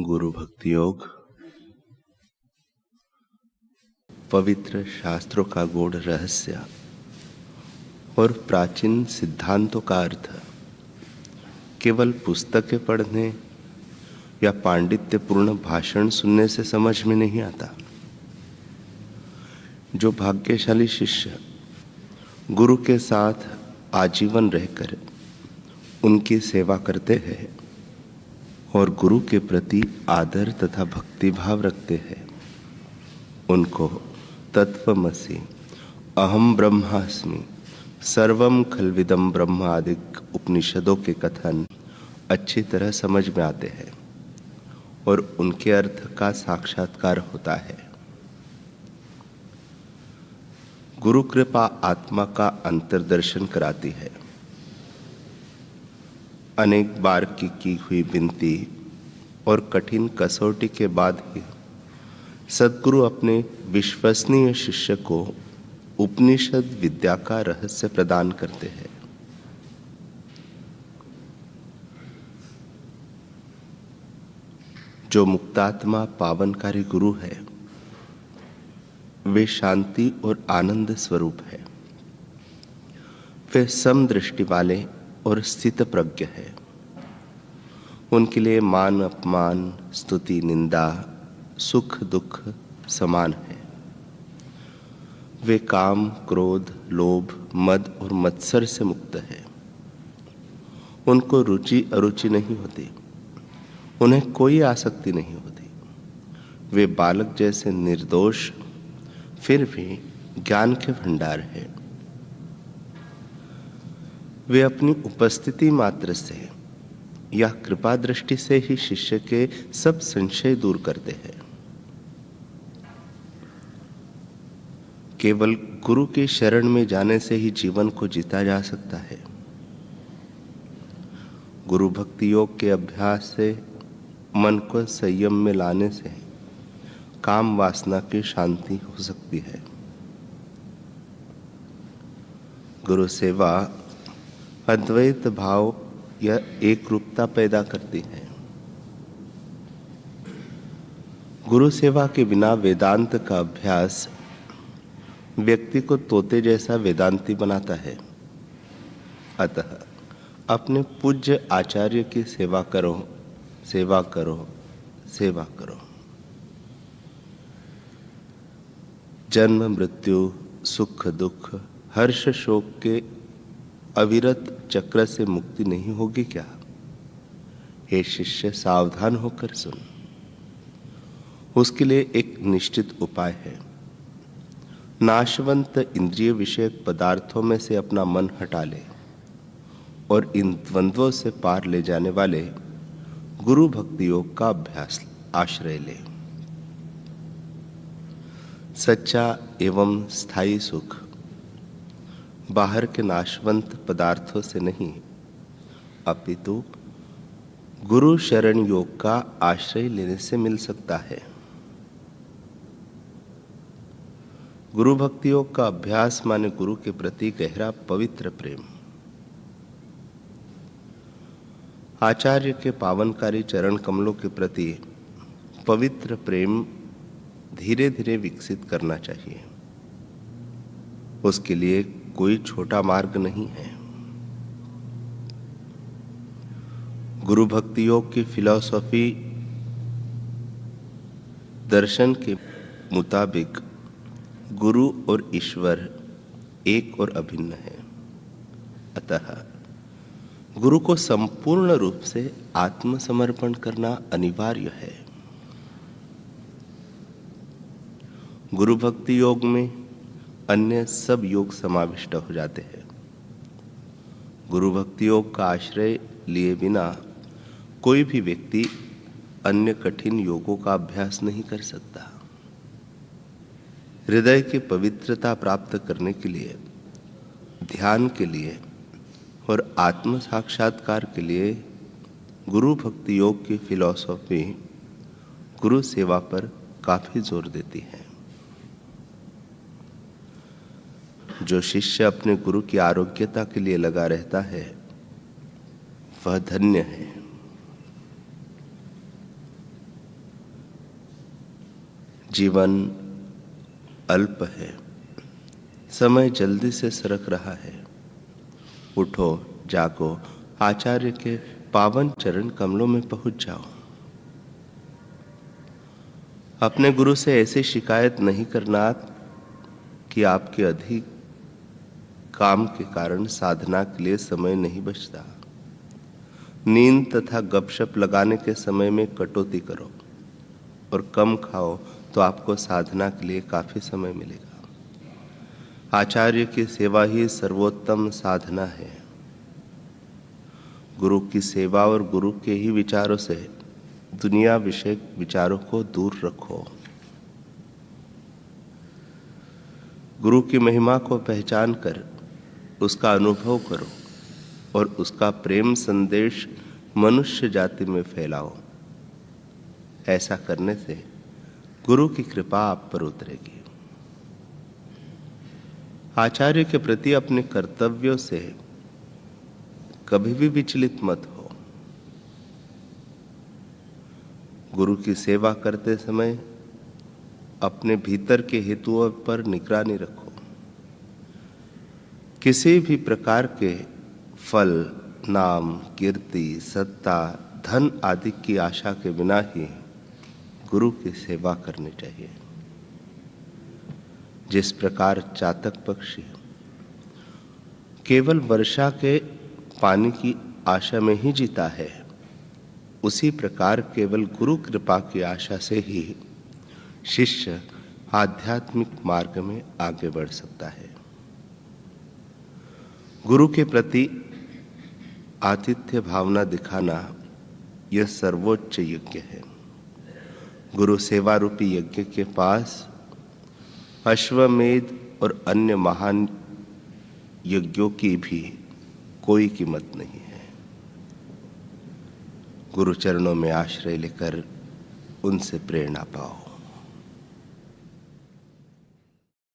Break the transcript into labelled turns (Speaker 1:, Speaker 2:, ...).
Speaker 1: गुरु भक्ति योग पवित्र शास्त्रों का गूढ़ रहस्य और प्राचीन सिद्धांतों का अर्थ केवल पुस्तकें पढ़ने या पांडित्यपूर्ण भाषण सुनने से समझ में नहीं आता। जो भाग्यशाली शिष्य गुरु के साथ आजीवन रहकर उनकी सेवा करते हैं और गुरु के प्रति आदर तथा भक्तिभाव रखते हैं, उनको तत्वमसि अहम ब्रह्मास्मि सर्वम खल्विदम ब्रह्म आदि उपनिषदों के कथन अच्छी तरह समझ में आते हैं और उनके अर्थ का साक्षात्कार होता है। गुरु कृपा आत्मा का अंतर्दर्शन कराती है। अनेक बार की हुई विनती और कठिन कसौटी के बाद ही सद्गुरु अपने विश्वसनीय शिष्य को उपनिषद विद्या का रहस्य प्रदान करते हैं। जो मुक्तात्मा पावनकारी गुरु है वे शांति और आनंद स्वरूप है। वे समदृष्टि वाले और स्थित प्रज्ञ है। उनके लिए मान अपमान स्तुति निंदा सुख दुख समान है। वे काम क्रोध लोभ मद और मत्सर से मुक्त है। उनको रुचि अरुचि नहीं होती, उन्हें कोई आसक्ति नहीं होती। वे बालक जैसे निर्दोष फिर भी ज्ञान के भंडार है। वे अपनी उपस्थिति मात्र से या कृपा दृष्टि से ही शिष्य के सब संशय दूर करते हैं। केवल गुरु की शरण में जाने से ही जीवन को जीता जा सकता है। गुरु भक्ति योग के अभ्यास से मन को संयम में लाने से काम वासना की शांति हो सकती है। गुरु सेवा अद्वैत भाव या एक रूपता पैदा करती है। गुरु सेवा के बिना वेदांत का अभ्यास व्यक्ति को तोते जैसा वेदांती बनाता है। अतः अपने पूज्य आचार्य की सेवा करो, सेवा करो, सेवा करो। जन्म मृत्यु सुख दुख हर्ष शोक के अविरत चक्र से मुक्ति नहीं होगी क्या? हे शिष्य सावधान होकर सुन। उसके लिए एक निश्चित उपाय है। नाशवंत इंद्रिय विषयक पदार्थों में से अपना मन हटा ले और इन द्वंद्वों से पार ले जाने वाले गुरु भक्ति योग का अभ्यास आश्रय ले। सच्चा एवं स्थायी सुख बाहर के नाशवंत पदार्थों से नहीं अपितु गुरु शरण योग का आश्रय लेने से मिल सकता है। गुरु भक्ति योग का अभ्यास माने गुरु के प्रति गहरा पवित्र प्रेम। आचार्य के पावनकारी चरण कमलों के प्रति पवित्र प्रेम धीरे धीरे विकसित करना चाहिए। उसके लिए कोई छोटा मार्ग नहीं है। गुरु भक्ति योग की फिलॉसफी दर्शन के मुताबिक गुरु और ईश्वर एक और अभिन्न है। अतः गुरु को संपूर्ण रूप से आत्मसमर्पण करना अनिवार्य है। गुरु भक्ति योग में अन्य सब योग समाविष्ट हो जाते हैं। गुरु भक्ति योग का आश्रय लिए बिना कोई भी व्यक्ति अन्य कठिन योगों का अभ्यास नहीं कर सकता। हृदय की पवित्रता प्राप्त करने के लिए, ध्यान के लिए और आत्म साक्षात्कार के लिए गुरु भक्ति योग की फिलॉसफी गुरु सेवा पर काफी जोर देती है। जो शिष्य अपने गुरु की आरोग्यता के लिए लगा रहता है वह धन्य है। जीवन अल्प है, समय जल्दी से सरक रहा है। उठो, जागो, आचार्य के पावन चरण कमलों में पहुंच जाओ। अपने गुरु से ऐसी शिकायत नहीं करना कि आपके अधिक काम के कारण साधना के लिए समय नहीं बचता। नींद तथा गपशप लगाने के समय में कटौती करो और कम खाओ तो आपको साधना के लिए काफी समय मिलेगा। आचार्य की सेवा ही सर्वोत्तम साधना है। गुरु की सेवा और गुरु के ही विचारों से दुनिया विषयक विचारों को दूर रखो। गुरु की महिमा को पहचान कर उसका अनुभव करो और उसका प्रेम संदेश मनुष्य जाति में फैलाओ। ऐसा करने से गुरु की कृपा आप पर उतरेगी। आचार्य के प्रति अपने कर्तव्यों से कभी भी विचलित मत हो। गुरु की सेवा करते समय अपने भीतर के हेतुओं पर निगरानी रखो। किसी भी प्रकार के फल, नाम, कीर्ति, सत्ता, धन आदि की आशा के बिना ही गुरु की सेवा करनी चाहिए। जिस प्रकार चातक पक्षी केवल वर्षा के पानी की आशा में ही जीता है, उसी प्रकार केवल गुरु कृपा की आशा से ही शिष्य आध्यात्मिक मार्ग में आगे बढ़ सकता है। गुरु के प्रति आतिथ्य भावना दिखाना यह सर्वोच्च यज्ञ है। गुरु सेवा रूपी यज्ञ के पास अश्वमेध और अन्य महान यज्ञों की भी कोई कीमत नहीं है। गुरु चरणों में आश्रय लेकर उनसे प्रेरणा पाओ।